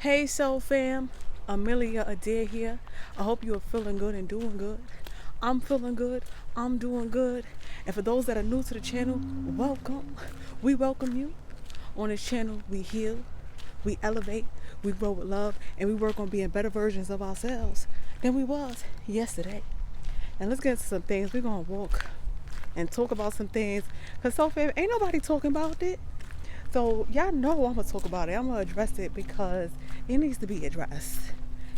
Hey, soul fam, Amelia Adair here. I hope you are feeling good and doing good. I'm feeling good, I'm doing good. And for those that are new to the channel, welcome. We welcome you. On this channel, we heal, we elevate, we grow with love, and we work on being better versions of ourselves than we was yesterday. And let's get into some things. We're gonna walk and talk about some things. Cause so fam, ain't nobody talking about it. So y'all know I'm gonna talk about it. I'm gonna address it because it needs to be addressed.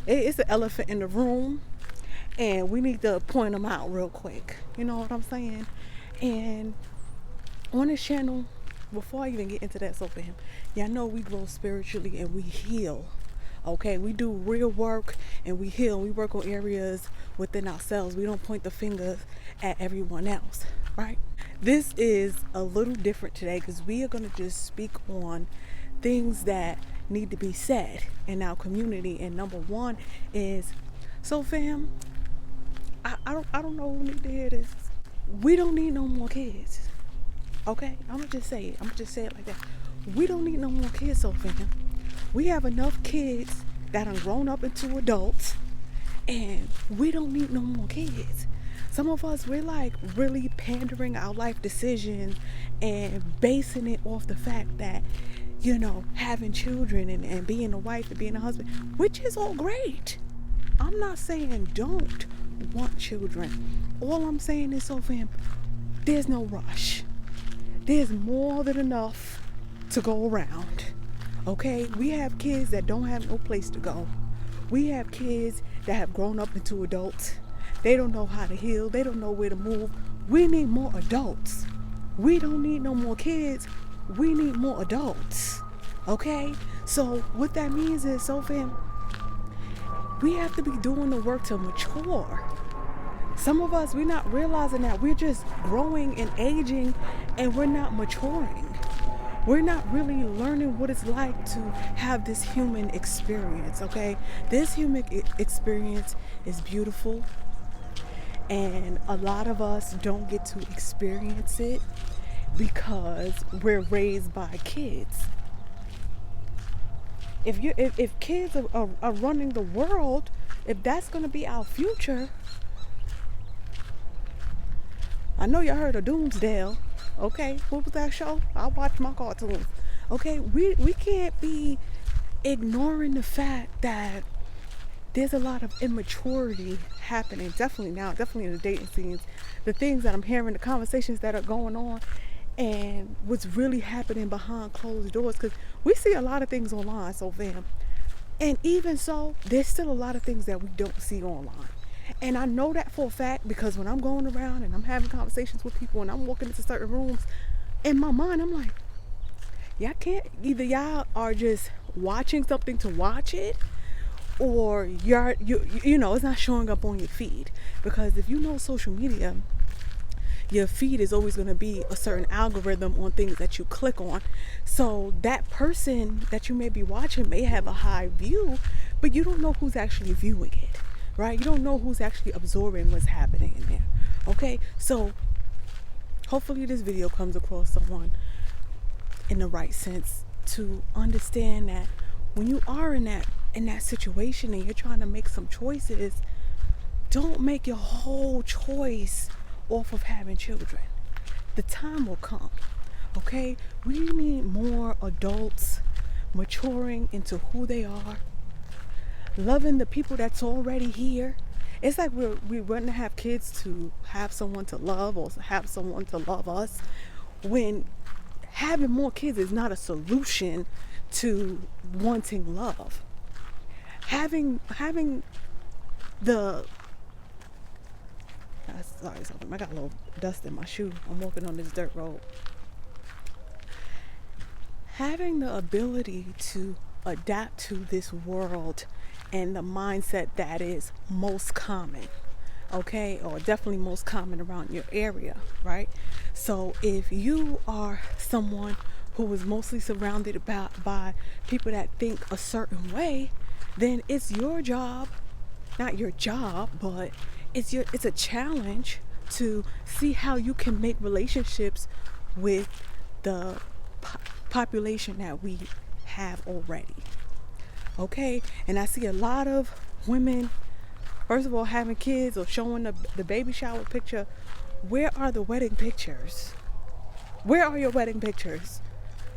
It's an elephant in the room, and we need to point them out real quick. You know what I'm saying? And on this channel, before I even get into that, so fam, y'all know we grow spiritually and we heal. Okay, we do real work and we heal. We work on areas within ourselves. We don't point the fingers at everyone else, right? This is a little different today because we are going to just speak on things that need to be said in our community. And number one is, so fam, I don't know who need to hear this. We don't need no more kids. Okay, I'm gonna just say it. I'm gonna just say it like that. We don't need no more kids, so fam. We have enough kids that are grown up into adults, and we don't need no more kids. Some of us, we're like really pandering our life decisions and basing it off the fact that, having children and being a wife and being a husband, which is all great. I'm not saying don't want children. All I'm saying is, so fam, there's no rush. There's more than enough to go around. Okay, we have kids that don't have no place to go. We have kids that have grown up into adults. They don't know how to heal. They don't know where to move. We need more adults. We don't need no more kids. We need more adults. Okay, so what that means is, so fam, we have to be doing the work to mature. Some of us, we're not realizing that we're just growing and aging and we're not maturing. We're not really learning what it's like to have this human experience, okay? This human experience is beautiful, and a lot of us don't get to experience it because we're raised by kids. If kids are running the world, if that's going to be our future, I know y'all heard of Doomsdale. Okay, what was that show? I watch my cartoons. Okay, we can't be ignoring the fact that there's a lot of immaturity happening. Definitely now, definitely in the dating scenes. The things that I'm hearing, the conversations that are going on, and what's really happening behind closed doors. Because we see a lot of things online, so fam. And even so, there's still a lot of things that we don't see online. And I know that for a fact because when I'm going around and I'm having conversations with people and I'm walking into certain rooms, in my mind I'm like, either y'all are just watching something to watch it, or it's not showing up on your feed. Because if you know social media, your feed is always going to be a certain algorithm on things that you click on. So that person that you may be watching may have a high view, but you don't know who's actually viewing it, right? You don't know who's actually absorbing what's happening in there. Okay, so hopefully this video comes across someone in the right sense to understand that when you are in that situation and you're trying to make some choices, don't make your whole choice off of having children. The time will come. Okay, we need more adults maturing into who they are, loving the people that's already here. It's like we want to have kids to have someone to love or have someone to love us, when having more kids is not a solution to wanting love. Having the sorry, I got a little dust in my shoe. I'm walking on this dirt road. Having the ability to adapt to this world and the mindset that is most common, okay, or definitely most common around your area, right? So if you are someone who is mostly surrounded by people that think a certain way, then it's your job, not your job, but it's a challenge to see how you can make relationships with the population that we have already. Okay, and I see a lot of women, first of all, having kids or showing the baby shower picture. Where are the wedding pictures? Where are your wedding pictures?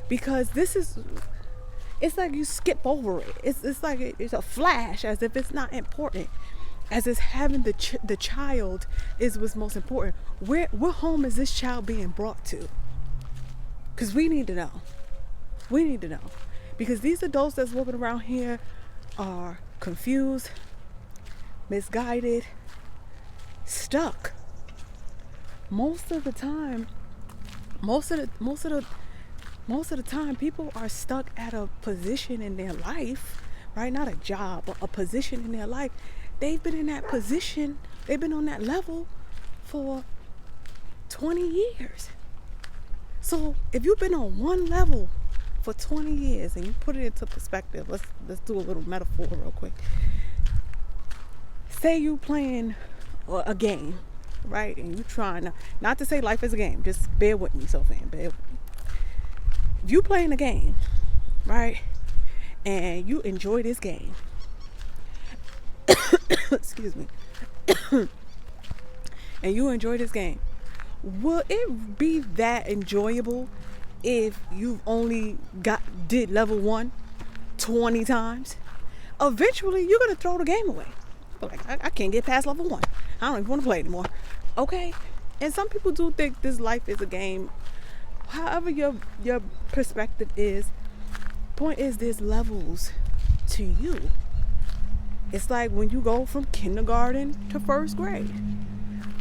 Because it's like you skip over it. It's like it's a flash, as if it's not important, as if having the child is what's most important. What home is this child being brought to? Because we need to know. We need to know. Because these adults that's walking around here are confused, misguided, stuck. Most of the time, people are stuck at a position in their life, right? Not a job, but a position in their life. They've been in that position, they've been on that level for 20 years. So if you've been on one level for 20 years and you put it into perspective, let's do a little metaphor real quick. Say you playing a game, right? And you trying not to say life is a game, just bear with me, so fam, bear with me. If you playing a game, right, and you enjoy this game, excuse me, and you enjoy this game, will it be that enjoyable if you've only did level 1 20 times? Eventually you're gonna throw the game away. Like, I can't get past level 1. I don't even want to play anymore. Okay? And some people do think this life is a game. However your perspective is, point is there's levels to you. It's like when you go from kindergarten to first grade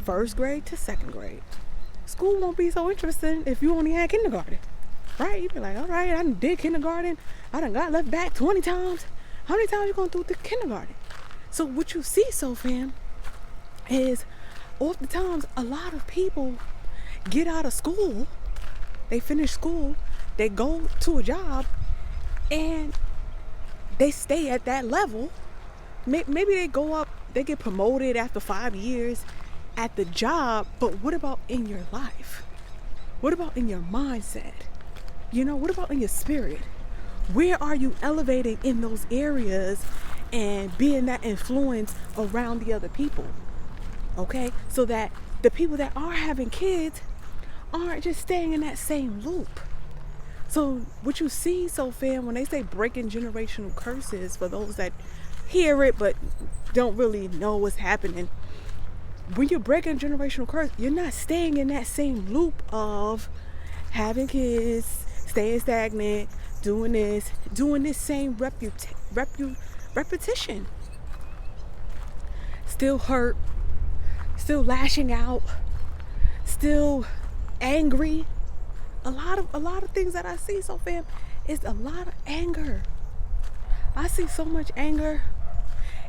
to second grade. School won't be so interesting if you only had kindergarten, right? You'd be like, all right, I done did kindergarten. I done got left back 20 times. How many times you gonna do the kindergarten? So what you see, so fam, is oftentimes a lot of people get out of school, they finish school, they go to a job, and they stay at that level. Maybe they go up, they get promoted after 5 years at the job, but what about in your life? What about in your mindset? What about in your spirit? Where are you elevating in those areas and being that influence around the other people? Okay, so that the people that are having kids aren't just staying in that same loop. So what you see, so fam, when they say breaking generational curses, for those that hear it but don't really know what's happening, when you're breaking generational curse, you're not staying in that same loop of having kids, staying stagnant, doing this same repetition. Still hurt, still lashing out, still angry. A lot of things that I see, so fam, is a lot of anger. I see so much anger,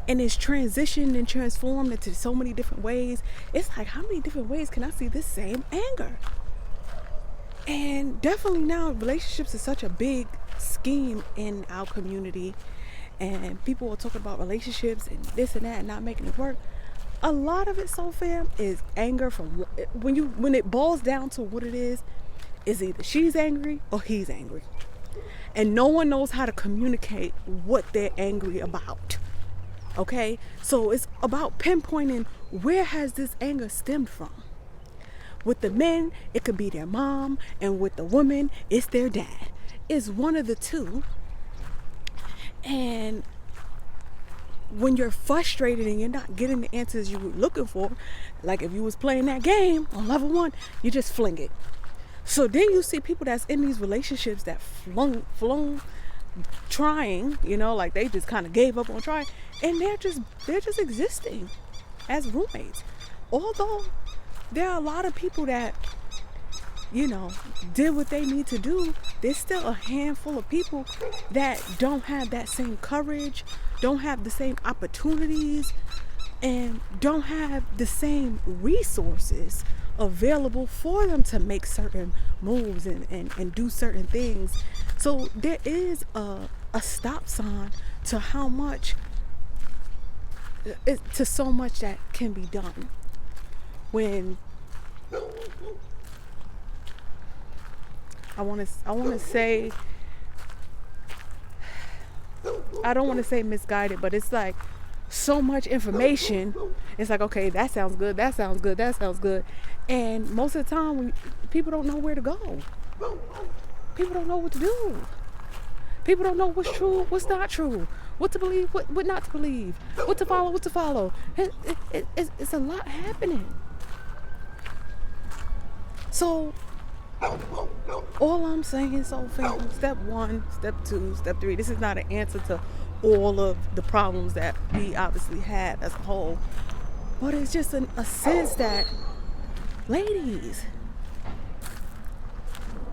and it's transitioned and transformed into so many different ways. It's like, how many different ways can I see this same anger? And definitely now, relationships is such a big scheme in our community, and people are talking about relationships and this and that and not making it work. A lot of it, so fam, is anger from when it boils down to what it is either she's angry or he's angry, and no one knows how to communicate what they're angry about. Okay, so it's about pinpointing where has this anger stemmed from. With the men, it could be their mom, and with the woman, it's their dad. It's one of the two. And when you're frustrated and you're not getting the answers you were looking for, like if you was playing that game on level 1, you just fling it. So then you see people that's in these relationships that flung trying, like they just kind of gave up on trying, and they're just existing as roommates. Although there are a lot of people that did what they need to do, there's still a handful of people that don't have that same courage, don't have the same opportunities, and don't have the same resources available for them to make certain moves and do certain things. So there is a stop sign to how much, to so much that can be done. When I want to say I don't want to say misguided, but it's like so much information. It's like, okay, that sounds good, that sounds good, that sounds good. And most of the time, people don't know where to go. People don't know what to do. People don't know what's true, what's not true, what to believe, what not to believe, what to follow, what to follow. It's a lot happening. So all I'm saying, so fam, step 1, step 2, step 3, this is not an answer to all of the problems that we obviously have as a whole, but it's just a sense that, ladies,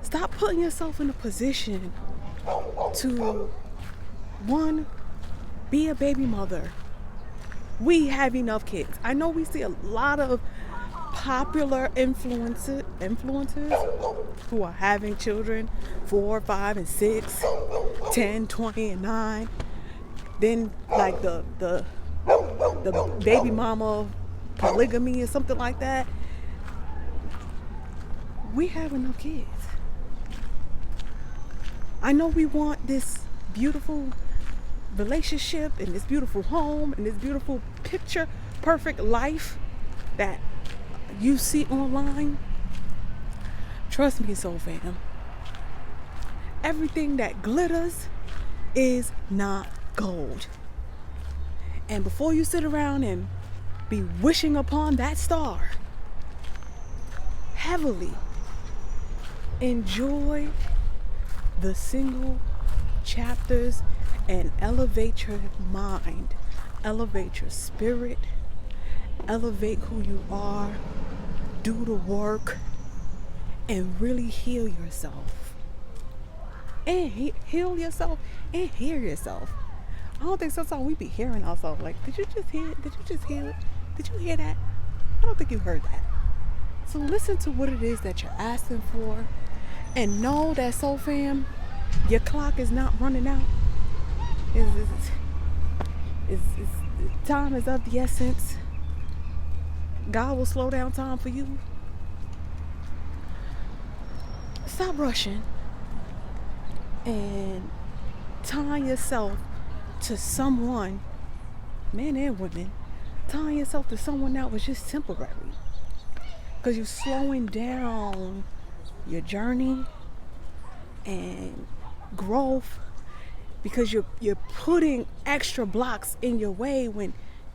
stop putting yourself in a position to, 1, be a baby mother. We have enough kids. I know we see a lot of popular influencers who are having children, 4, 5, and 6, 10, 20, and 9. Then like the baby mama polygamy or something like that. We have enough kids. I know we want this beautiful relationship and this beautiful home and this beautiful picture perfect life that you see online. Trust me, soul fam, everything that glitters is not gold. And before you sit around and be wishing upon that star, heavily enjoy the single chapters and elevate your mind, elevate your spirit, elevate who you are, do the work, and really heal yourself. And heal yourself and hear yourself. I don't think sometimes we be hearing ourselves like, did you just hear it? Did you just hear it? Did you hear that? I don't think you heard that. So listen to what it is that you're asking for, and know that, soul fam, your clock is not running out. Time is of the essence. God will slow down time for you. Stop rushing and tying yourself to someone, men and women, tying yourself to someone that was just temporary. Because you're slowing down your journey and growth, because you're putting extra blocks in your way when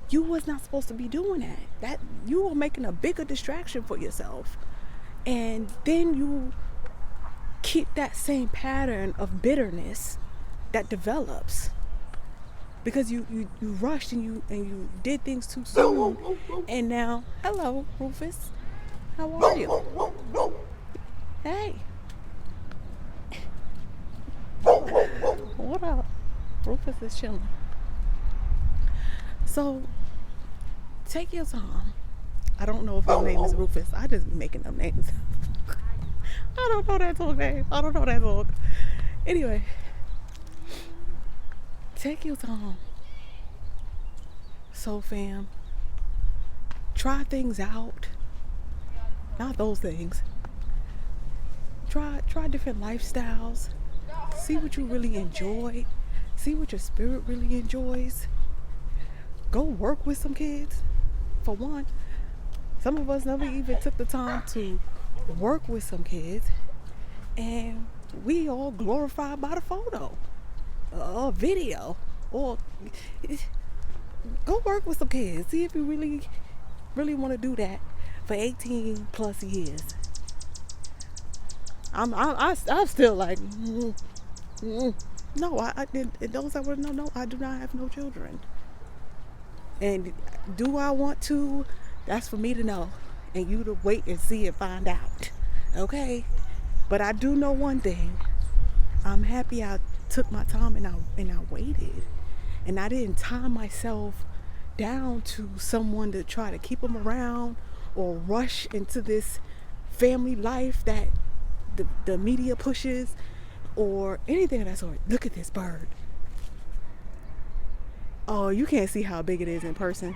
you was not supposed to be doing that. That you are making a bigger distraction for yourself. And then you keep that same pattern of bitterness that develops because you rushed and you did things too soon. And now, hello, Rufus, how are you? Hey, what up? Rufus is chilling. So take your time. I don't know if his name is Rufus. I just be making up names. I don't know that dog name. I don't know that dog. Anyway, take your time. So fam, try things out. Not those things. Try different lifestyles. See what you really enjoy. See what your spirit really enjoys. Go work with some kids. For one, some of us never even took the time to work with some kids, and we all glorified by the photo or video. Or go work with some kids. See if you really want to do that for 18 plus years. I'm still like, no, I those that would no, I do not have no children. And do I want to? That's for me to know, and you to wait and see and find out. Okay? But I do know one thing. I'm happy I took my time and I waited. And I didn't tie myself down to someone to try to keep them around or rush into this family life that the media pushes or anything of that sort. Look at this bird. Oh, you can't see how big it is in person.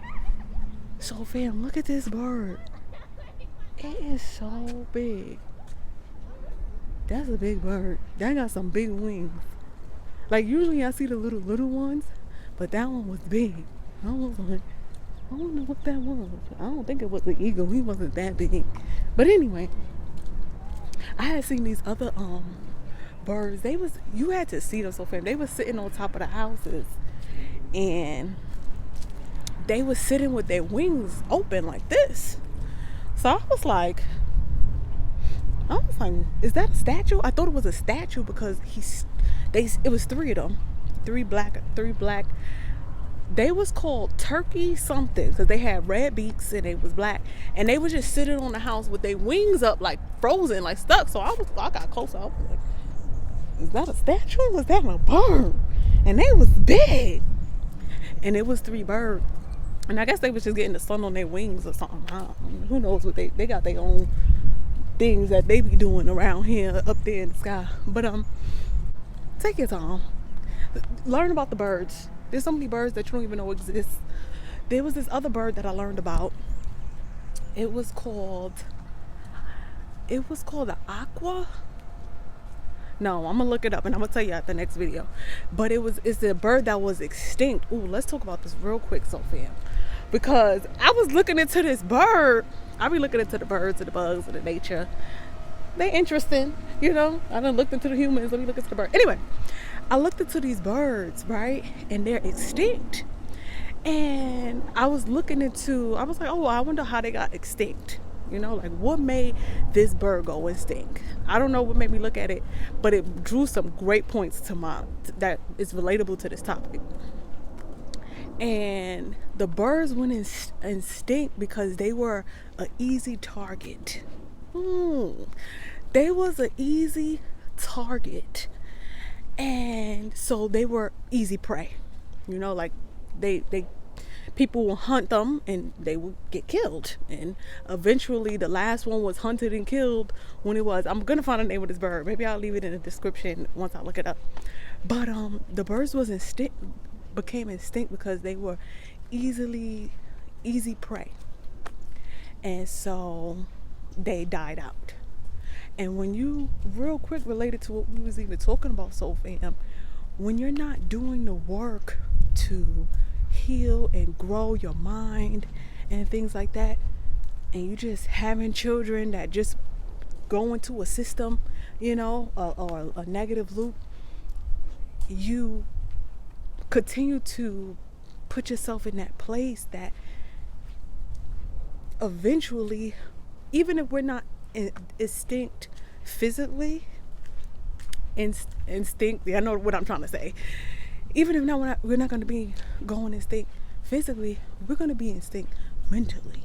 So fam, look at this bird. It is so big. That's a big bird. That got some big wings. Like usually I see the little ones, but that one was big. I was like, I don't know what that was. I don't think it was the eagle. He wasn't that big. But anyway, I had seen these other birds. You had to see them so fast. They was sitting on top of the houses, and they was sitting with their wings open like this. So I was like, is that a statue? I thought it was a statue because it was three of them, three black. They was called turkey something because they had red beaks and they was black, and they was just sitting on the house with their wings up like frozen, like stuck. So I got closer. I was like, is that a statue? Was that a bird? And they was big, and it was three birds. And I guess they was just getting the sun on their wings or something. Who knows what they got their own things that they be doing around here up there in the sky. But take your time, learn about the birds. There's so many birds that you don't even know exist. There was this other bird that I learned about. It was called the aqua. No, I'm gonna look it up and I'm gonna tell you at the next video. But it's a bird that was extinct. Ooh, let's talk about this real quick, Sophia. Because I was looking into this bird. I be looking into the birds and the bugs and the nature. They interesting, I done looked into the humans. Let me look into the bird. Anyway, I looked into these birds, right? And they're extinct. And I was like, oh, I wonder how they got extinct. Like what made this bird go extinct? I don't know what made me look at it, but it drew some great points to mind that is relatable to this topic. And the birds went extinct because they were an easy target. They was an easy target, and so they were easy prey. Like they people will hunt them and they will get killed. And eventually the last one was hunted and killed when I'm gonna find the name of this bird. Maybe I'll leave it in the description once I look it up. But the birds became extinct because they were easy prey, and so they died out. And when you real quick related to what we was even talking about, fam, when you're not doing the work to heal and grow your mind and things like that, and you just having children that just go into a system, or a negative loop, you continue to put yourself in that place that eventually, even if we're not extinct physically, instinct, I know what I'm trying to say. Even if we're not going to be going extinct physically, we're going to be extinct mentally.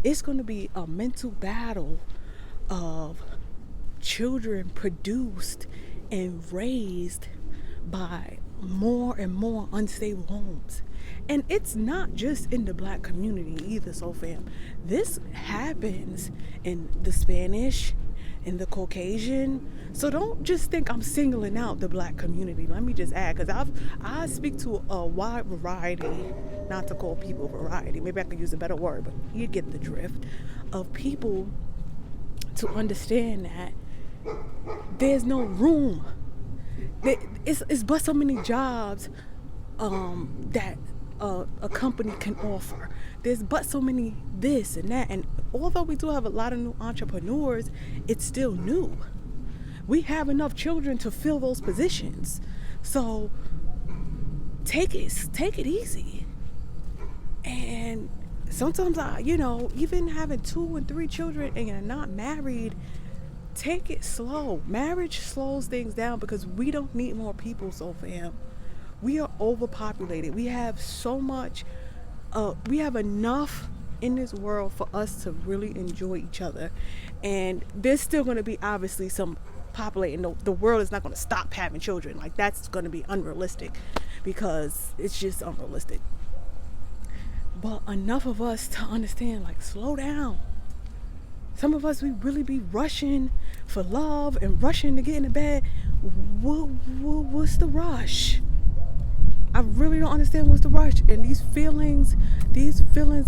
It's going to be a mental battle of children produced and raised by more and more unstable homes. And it's not just in the black community either, fam. This happens in the Spanish, in the Caucasian. So don't just think I'm singling out the black community. Let me just add, because I speak to a wide variety, not to call people variety, maybe I could use a better word, but you get the drift, of people to understand that there's no room. It's but so many jobs that a company can offer. There's but so many this and that, and although we do have a lot of new entrepreneurs, it's still new. We have enough children to fill those positions. So take it easy. And sometimes even having 2 and 3 children and you're not married, take it slow. Marriage slows things down because we don't need more people, fam. We are overpopulated. We have so much. We have enough in this world for us to really enjoy each other. And there's still going to be obviously some populating. The world is not going to stop having children. Like, that's going to be unrealistic because it's just unrealistic. But enough of us to understand, like, slow down. Some of us, we really be rushing for love and rushing to get into bed. What's the rush? I really don't understand what's the rush. And these feelings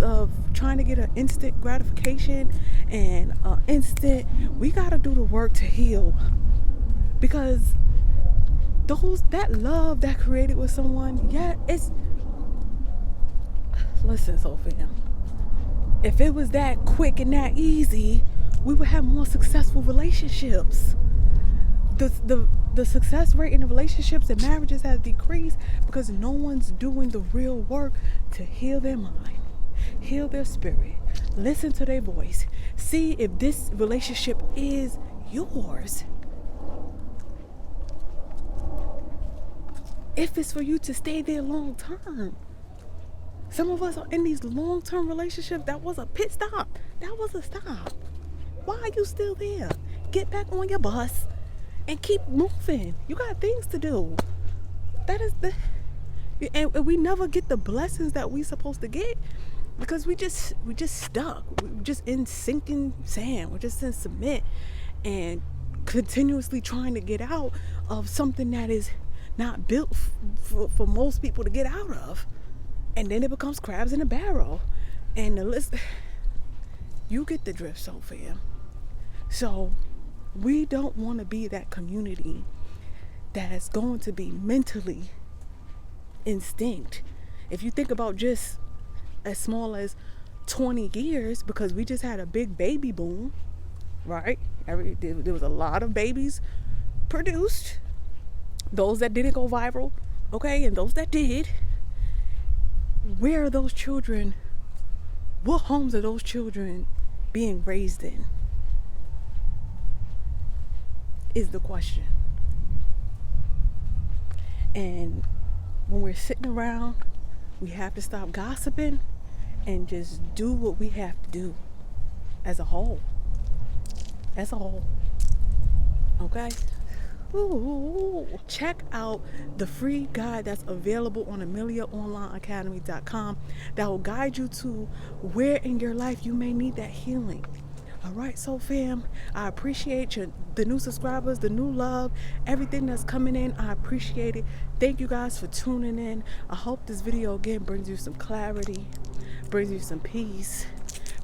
of trying to get an instant gratification and we got to do the work to heal. Because that love that created with someone, yeah, it's, listen, Sophia, if it was that quick and that easy, we would have more successful relationships. The success rate in the relationships and marriages has decreased because no one's doing the real work to heal their mind, heal their spirit, listen to their voice, see if this relationship is yours, if it's for you to stay there long term. Some of us are in these long-term relationships. That was a pit stop. That was a stop. Why are you still there? Get back on your bus and keep moving. You got things to do. That is and we never get the blessings that we supposed to get because we just stuck. We're just in sinking sand. We're just in cement and continuously trying to get out of something that is not built for most people to get out of. And then it becomes crabs in a barrel. And the list, you get the drift, Sophia. So we don't want to be that community that's going to be mentally instinct. If you think about just as small as 20 years, because we just had a big baby boom, right? There was a lot of babies produced. Those that didn't go viral, okay, and those that did. Where are those children? What homes are those children being raised in? Is the question. And when we're sitting around, we have to stop gossiping and just do what we have to do as a whole. As a whole. Okay? Ooh. Check out the free guide that's available on AmeliaOnlineAcademy.com that will guide you to where in your life you may need that healing. All right, so fam, I appreciate the new subscribers, the new love, everything that's coming in. I appreciate it. Thank you guys for tuning in. I hope this video again brings you some clarity, brings you some peace,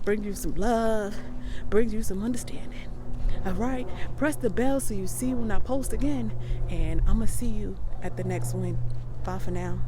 brings you some love, brings you some understanding. All right, press the bell so you see when I post again, and I'm gonna see you at the next one. Bye for now.